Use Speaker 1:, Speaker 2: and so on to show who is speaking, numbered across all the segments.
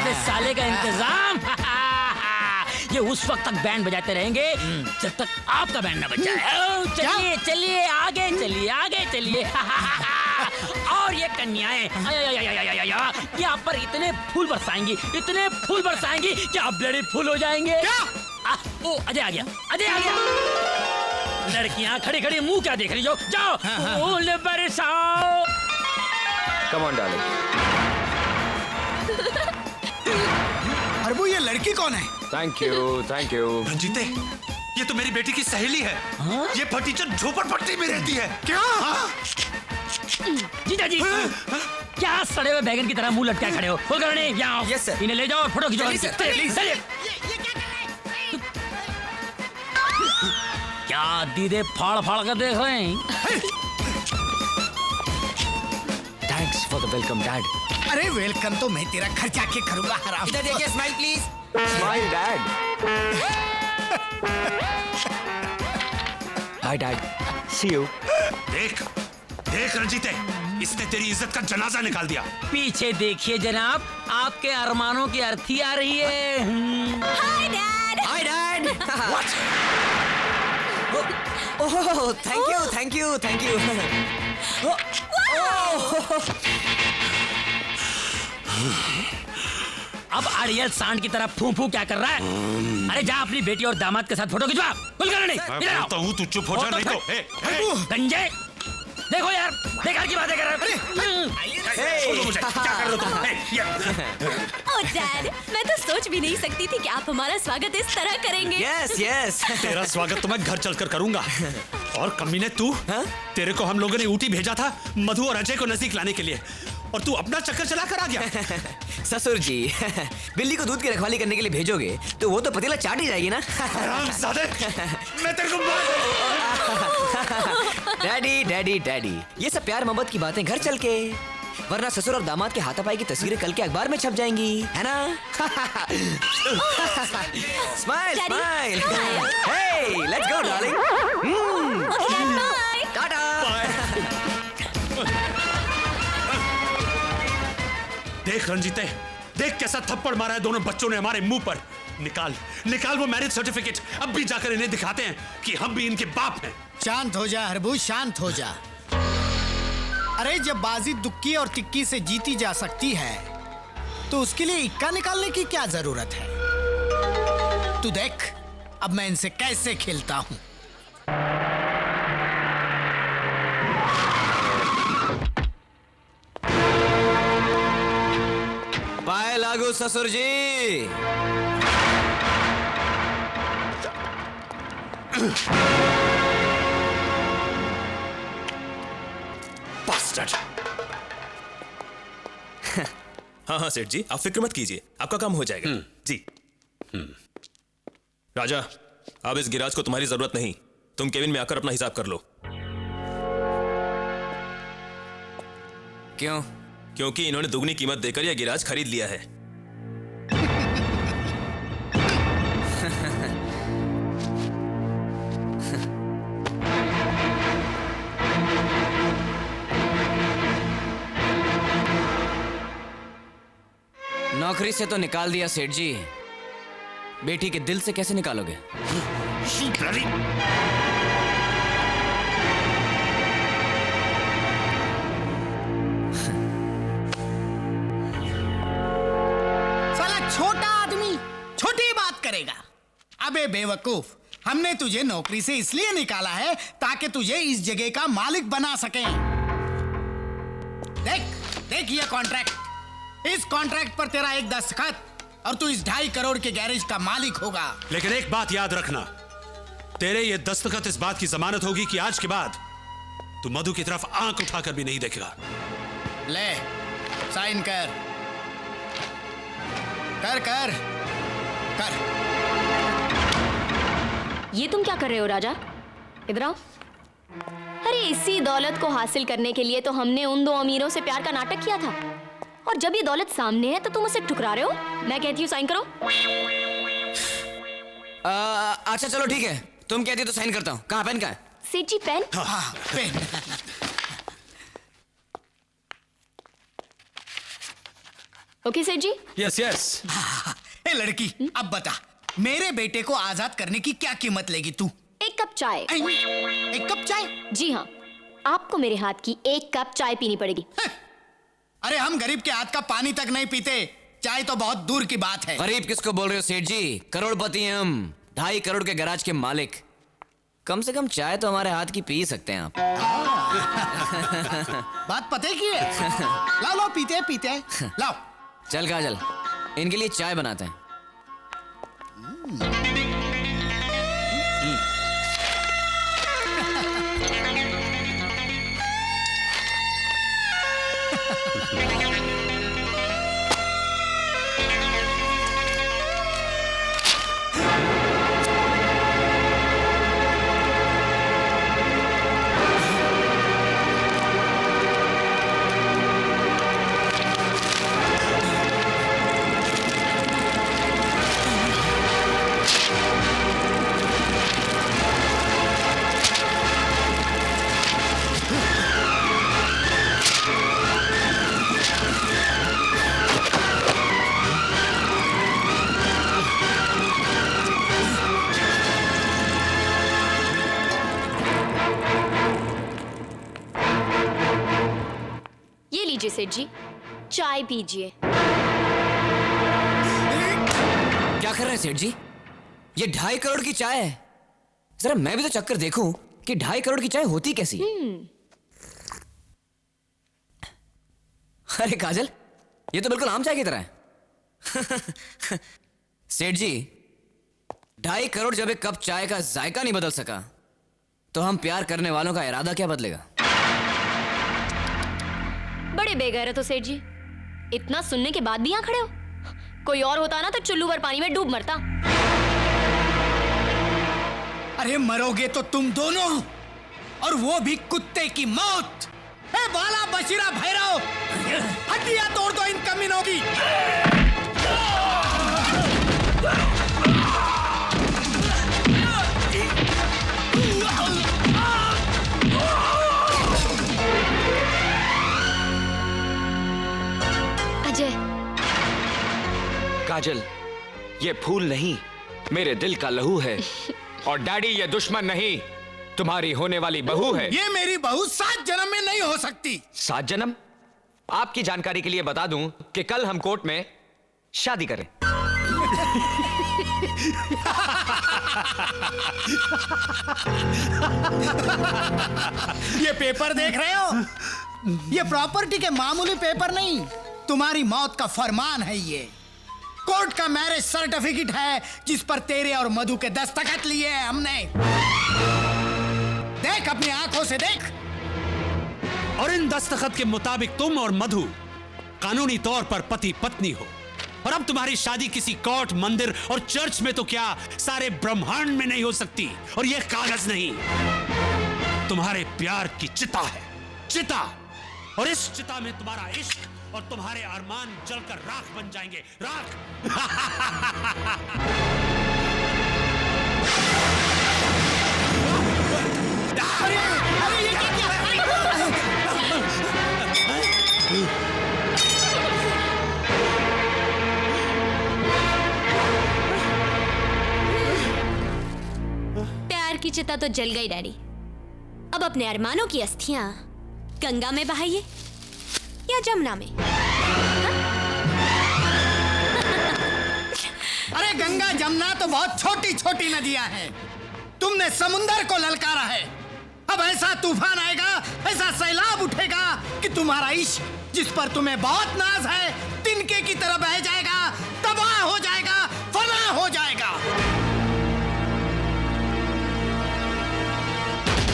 Speaker 1: तुम्हारे साले का इंतजाम। ये उस वक्त तक बैंड बजाते रहेंगे जब तक आपका बैंड ना बज जाए। चलिए चलिए आगे चलिए आगे चलिए। और ये कन्याएं यहाँ पर इतने फूल बरसाएंगी, इतने फूल बरसाएंगी कि आप ब्लडी फूल हो जाएंगे। ओ अजय आ गया, अजय आ गया। लड़कियां खड़ी खड़ी मुंह क्या देख रही हो, जाओ फूल बरसाओ।
Speaker 2: Come on darling.
Speaker 3: अरबू ये लड़की कौन है?
Speaker 2: Thank you thank you.
Speaker 4: रंजीते, ये तो मेरी बेटी की सहेली है। ये फटीचर झोपड़पट्टी में रहती है।
Speaker 3: क्या?
Speaker 1: जीजा जी क्या सड़े हुए बैगन की तरह मुंह लटकाए खड़े हो? कुलकर्णी यहाँ आओ।
Speaker 2: Yes, sir.
Speaker 1: इन्हें ले जाओ और फोटो खिंचवाओ। चलिए। क्या दीदे फाड़ फाड़ कर देख रहे हैं?
Speaker 2: Thanks for the welcome dad.
Speaker 3: अरे वेलकम तो मैं तेरा घर जाके करूंगा हराम।
Speaker 5: इधर देखिए, smile please.
Speaker 2: Smile dad. Hi dad, see you.
Speaker 4: देख देख रंजीते, इसने तेरी इज्जत का जनाजा निकाल दिया।
Speaker 1: पीछे देखिए जनाब, आपके अरमानों की अर्थी आ रही है।
Speaker 5: Hi dad. Hi dad. Oh thank you thank you thank you.
Speaker 1: अब अड़ियल सांड की तरह फू फू क्या कर रहा है? अरे जा अपनी बेटी और दामाद के साथ फोटो खिंचवा। कुलकर्णी इधर आओ।
Speaker 4: बोलता हूँ तू चुप हो जा, नहीं तो
Speaker 1: गंजे देखो यार, बेकार की बातें कर रहे हो।
Speaker 4: छोड़ो मुझे, क्या कर रहे हो तुम?
Speaker 6: ओह डैड, मैं तो सोच भी नहीं सकती थी कि आप हमारा स्वागत इस तरह करेंगे।
Speaker 5: Yes yes.
Speaker 4: तेरा स्वागत तो मैं घर चलकर करूंगा। और कमीने तू, तेरे को हम लोगों ने ऊटी भेजा था मधु और अजय को नजदीक लाने के लिए, और तू अपना चक्कर चला कर आ गया।
Speaker 5: ससुर जी, बिल्ली को दूध की रखवाली करने के लिए भेजोगे तो वो तो पतीला चाट ही जाएगी ना।
Speaker 4: हरामजादे, मैं तेरे को मार।
Speaker 5: डैडी डैडी डैडी, ये सब प्यार मोहब्बत की बातें घर चल के, वरना ससुर और दामाद के हाथापाई की तस्वीरें कल के अखबार में छप जाएंगी, है ना? Smile smile. Hey let's go darling.
Speaker 6: Bye.
Speaker 5: Tata.
Speaker 4: देख रंजीते, देख कैसा थप्पड़ मारा है दोनों बच्चों ने हमारे मुंह पर। निकाल निकाल वो मैरिज सर्टिफिकेट, अब भी जाकर इन्हें दिखाते हैं कि हम भी इनके बाप हैं।
Speaker 3: शांत हो जा हरबू, शांत हो जा। अरे जब बाजी दुक्की और तिक्की से जीती जा सकती है तो उसके लिए इक्का निकालने की क्या जरूरत है? तू देख अब मैं इनसे कैसे खेलता हूं।
Speaker 5: पाए लागू ससुर जी।
Speaker 4: Bastard!
Speaker 7: हाँ हाँ सेठ जी, आप फिक्र मत कीजिए, आपका काम हो जाएगा। जी। राजा, अब इस गिराज को तुम्हारी जरूरत नहीं, तुम केबिन में आकर अपना हिसाब कर लो।
Speaker 5: क्यों?
Speaker 7: क्योंकि इन्होंने दुगनी कीमत देकर यह गिराज खरीद लिया है।
Speaker 5: नौकरी से तो निकाल दिया सेठ जी, बेटी के दिल से कैसे निकालोगे?
Speaker 3: साला छोटा आदमी छोटी बात करेगा। अबे बेवकूफ, हमने तुझे नौकरी से इसलिए निकाला है ताकि तुझे इस जगह का मालिक बना सके। देख देख ये कॉन्ट्रैक्ट, इस कॉन्ट्रैक्ट पर तेरा एक दस्तखत और तू इस 2.5 करोड़ के गैरेज का मालिक होगा।
Speaker 4: लेकिन एक बात याद रखना, तेरे ये दस्तखत इस बात की जमानत होगी कि आज के बाद तू मधु की तरफ आंख उठाकर भी नहीं देखेगा।
Speaker 3: ले साइन कर कर कर कर।
Speaker 6: ये तुम क्या कर रहे हो राजा? इधर आओ। अरे इसी दौलत को हासिल करने के लिए तो हमने उन दो अमीरों से प्यार का नाटक किया था, और जब ये दौलत सामने है तो तुम उसे ठुकरा रहे हो। मैं कहती हूँ साइन करो।
Speaker 5: अच्छा चलो ठीक है, तुम कहती हो तो साइन करता हूँ। कहाँ पेन कहाँ है?
Speaker 6: सेठ जी पेन।
Speaker 3: हाँ, पेन।
Speaker 6: ओके सेठ जी।
Speaker 7: Yes yes.
Speaker 3: ए लड़की, अब बता, मेरे बेटे को आजाद करने की क्या कीमत लेगी तू?
Speaker 6: 1 कप चाय।
Speaker 3: एक कप चाय?
Speaker 6: जी हाँ, आपको मेरे हाथ की 1 कप चाय पीनी पड़ेगी।
Speaker 3: अरे हम गरीब के हाथ का पानी तक नहीं पीते, चाय तो बहुत दूर की बात है।
Speaker 5: गरीब किसको बोल रहे हो सेठ जी? करोड़पति हैं हम, 2.5 करोड़ के गैराज के मालिक। कम से कम चाय तो हमारे हाथ की पी सकते हैं आप।
Speaker 3: बात पते की है। लाओ लाओ, पीते पीते लाओ।
Speaker 5: चल काजल, इनके लिए चाय बनाते हैं।
Speaker 6: ये लीजिए सेठ जी, चाय पीजिए।
Speaker 5: क्या कर रहे हैं सेठ जी? ये 2.5 करोड़ की चाय है। जरा मैं भी तो चक्कर देखूं कि 2.5 करोड़ की चाय होती कैसी। अरे काजल, ये तो बिल्कुल आम चाय की तरह है। सेठ जी, 2.5 करोड़ जब एक कप चाय का जायका नहीं बदल सका, तो हम प्यार करने वालों का इरादा क्या बदलेगा?
Speaker 6: बड़े बेगैरत हो सेठ जी, इतना सुनने के बाद भी यहाँ खड़े हो। कोई और होता ना तो चुल्लू भर पानी में डूब मरता।
Speaker 3: अरे मरोगे तो तुम दोनों, और वो भी कुत्ते की मौत। ए बाला बशीरा भैरव, हड्डियां तोड़ दो इन कमीनों की।
Speaker 6: अजय,
Speaker 2: काजल, ये फूल नहीं, मेरे दिल का लहू है। और डैडी, ये दुश्मन नहीं, तुम्हारी होने वाली बहू है।
Speaker 3: ये मेरी बहू 7 जन्म में नहीं हो सकती।
Speaker 2: 7 जन्म? आपकी जानकारी के लिए बता दूं कि कल हम कोर्ट में शादी करें।
Speaker 3: ये पेपर देख रहे हो? ये प्रॉपर्टी के मामूली पेपर नहीं, तुम्हारी मौत का फरमान है। ये कोर्ट का मैरिज सर्टिफिकेट है, जिस पर तेरे और मधु के दस्तखत लिए हैं हमने। देख, अपनी आंखों से देख।
Speaker 4: और इन दस्तखत के मुताबिक तुम और मधु कानूनी तौर पर पति पत्नी हो। और अब तुम्हारी शादी किसी कोर्ट, मंदिर और चर्च में तो क्या, सारे ब्रह्मांड में नहीं हो सकती। और यह कागज नहीं, तुम्हारे प्यार की चिता है, चिता। और इस चिता में तुम्हारा इश्क और तुम्हारे अरमान जलकर राख बन जाएंगे, राख।
Speaker 3: अरे ये क्या?
Speaker 8: प्यार की चिता तो जल गई डैडी। अब अपने अरमानों की अस्थियां गंगा में बहाइए या जमुना में।
Speaker 3: अरे गंगा जमुना तो बहुत छोटी छोटी नदियां हैं, तुमने समुंदर को ललकारा है। अब ऐसा तूफान आएगा, ऐसा सैलाब उठेगा कि तुम्हारा इश्क, जिस पर तुम्हें बहुत नाज है, तिनके की तरह बह जाएगा, तबाह हो जाएगा, फना हो जाएगा।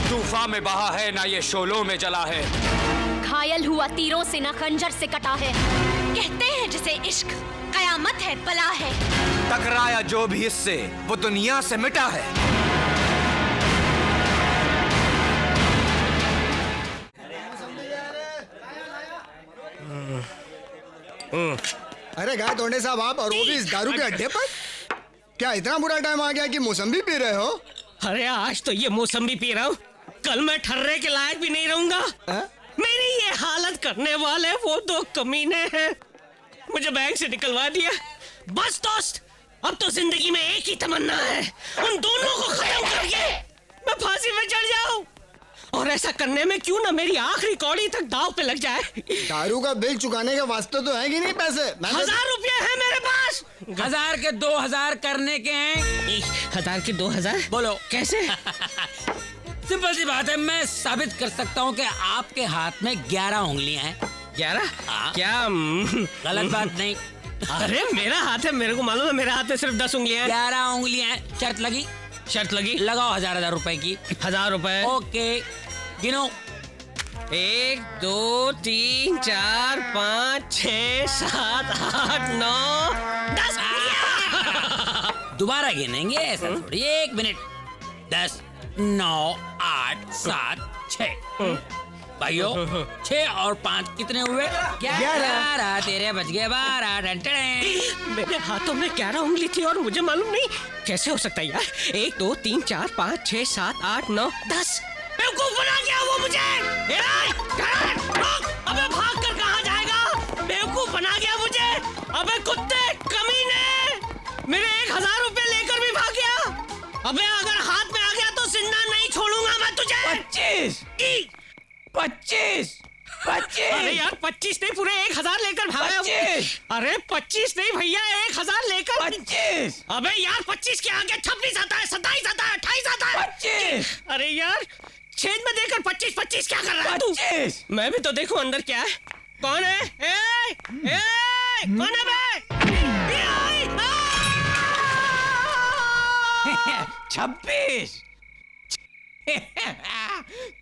Speaker 2: तूफान में बहा है ना, ये शोलों में जला है।
Speaker 6: घायल हुआ तीरों से ना खंजर से कटा है।
Speaker 8: कहते हैं जिसे इश्क कयामत है, बला है।
Speaker 2: टकराया जो भी इससे, वो दुनिया से मिटा है।
Speaker 9: अरे गाय तोड़ने साहब, आप और वो भी इस दारू के अड्डे पर? क्या इतना बुरा टाइम आ गया कि मौसम्बी पी रहे हो?
Speaker 10: अरे आज तो ये मौसम्बी पी रहा हूँ, कल मैं ठर्रे के लायक भी नहीं रहूंगा। मेरी ये हालत करने वाले वो 2 कमीने हैं। मुझे बैंक से निकलवा दिया। बस दोस्त, अब तो जिंदगी में एक ही तमन्ना है, उन दोनों को खत्म करके मैं फांसी में चढ़ जाऊं। और ऐसा करने में क्यों ना मेरी आखिरी कौड़ी तक दाव पे लग जाए।
Speaker 9: दारू का बिल चुकाने के वास्ते तो है कि नहीं पैसे?
Speaker 10: 1000 रुपये है मेरे पास।
Speaker 1: 1000 के 2000 करने के हैं।
Speaker 10: 1000 के 2000?
Speaker 1: बोलो
Speaker 10: कैसे?
Speaker 1: सिंपल सी बात है, मैं साबित कर सकता हूँ कि आपके हाथ में 11 उंगलियां हैं।
Speaker 10: 11? क्या?
Speaker 1: गलत बात नहीं।
Speaker 10: अरे मेरा हाथ है, मेरे को मालूम है, मेरे हाथ में सिर्फ 10 उंगलियां हैं।
Speaker 1: 11 उंगलियां हैं। शर्त लगी?
Speaker 10: शर्त लगी।
Speaker 1: लगाओ 1000 रुपए की।
Speaker 10: 1000 रुपए।
Speaker 1: ओके, गिनो।
Speaker 10: 1 2 3 4 5 6 7 8 9 10।
Speaker 1: दोबारा गिनेंगे, ऐसा थोड़ी। 1 मिनट। 10 9 8 7 6। भाइयों, 6 और 5 कितने हुए? 11। तेरे बच गए 12।
Speaker 10: मेरे हाथों में 11 उंगली थी और मुझे मालूम नहीं। कैसे हो सकता है यार? 1 2 3 4 5 6 7 8 9 10। बेवकूफ बना दिया वो मुझे। अबे भाग कर कहाँ जाएगा? बेवकूफ बना गया मुझे। अबे कुत्ते, कमीने, मेरे 1000 रुपए लेकर भी भाग गया। अबे अगर हाथ में आ गया तो जिंदा नहीं छोड़ूंगा मैं तुझे।
Speaker 1: 25।
Speaker 10: अरे यार 25 नहीं, पूरे 1000 लेकर भागा।
Speaker 1: 25।
Speaker 10: अरे 25 नहीं भैया, 1000 लेकर।
Speaker 1: 25।
Speaker 10: अबे यार 25 के आगे 26 आता है, 27 आता है, 28 आता है।
Speaker 1: 25।
Speaker 10: अरे यार छेद में देकर 25 क्या कर रहा है तू?
Speaker 1: 25।
Speaker 10: मैं भी तो देखूं अंदर क्या है। कौन है? कौन है बे?
Speaker 1: 26।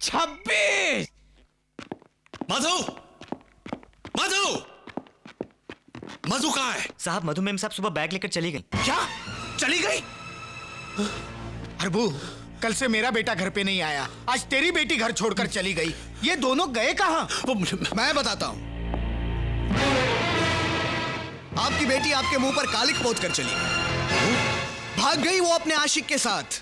Speaker 1: 26।
Speaker 4: मधु, मधु, मधु कहाँ है?
Speaker 5: साहब मधु मैम साहब सुबह बैग लेकर चली गई।
Speaker 4: क्या? चली गई?
Speaker 3: अरबू, कल से मेरा बेटा घर पे नहीं आया, आज तेरी बेटी घर छोड़कर चली गई। ये दोनों गए कहाँ?
Speaker 9: मैं बताता हूँ। आपकी बेटी आपके मुंह पर कालिक पोत कर चली गई। भाग गई वो अपने आशिक के साथ।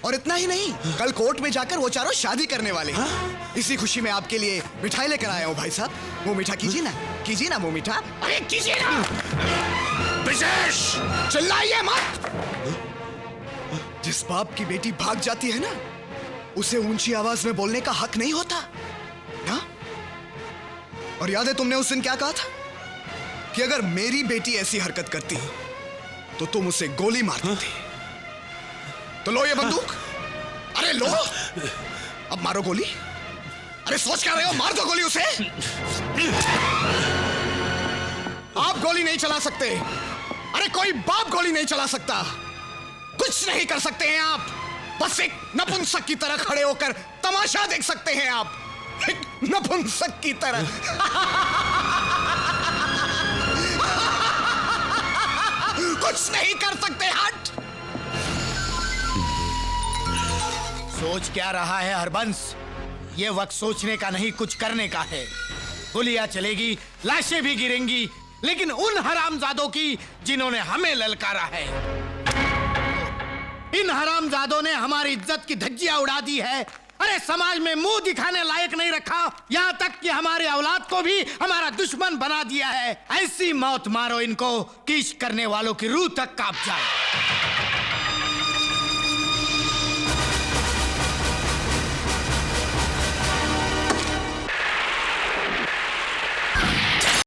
Speaker 9: और इतना ही नहीं, कल कोर्ट में जाकर वो चारों शादी करने वाले हैं। इसी खुशी में आपके लिए मिठाई लेकर आया हूँ भाई साहब। मुंह मीठा कीजिए ना मुंह मीठा।
Speaker 10: अरे कीजिए ना।
Speaker 9: विशेष चिल्लाइए मत। जिस बाप की बेटी भाग जाती है ना, उसे ऊंची आवाज में बोलने का हक नहीं होता ना? और याद है तुमने उस दिन क्या कहा था कि अगर मेरी बेटी ऐसी हरकत करती तो तुम उसे गोली मार देते। तो लो ये बंदूक। अरे लो, अब मारो गोली। अरे सोच क्या रहे हो? मार दो गोली उसे। आप गोली नहीं चला सकते। अरे कोई बाप गोली नहीं चला सकता। कुछ नहीं कर सकते हैं आप। बस एक नपुंसक की तरह खड़े होकर तमाशा देख सकते हैं आप। एक नपुंसक की तरह। कुछ नहीं कर सकते। हट।
Speaker 3: सोच क्या रहा है हरबंस? ये वक्त सोचने का नहीं, कुछ करने का है। गोलियां चलेगी, लाशें भी गिरेंगी, लेकिन उन हरामजादों की जिन्होंने हमें ललकारा है। इन हरामजादों ने हमारी इज्जत की धज्जियां उड़ा दी है। अरे समाज में मुंह दिखाने लायक नहीं रखा, यहाँ तक कि हमारे औलाद को भी हमारा दुश्मन बना दिया है। ऐसी मौत मारो इनको कि इश्क करने वालों की रूह तक कांप जाए।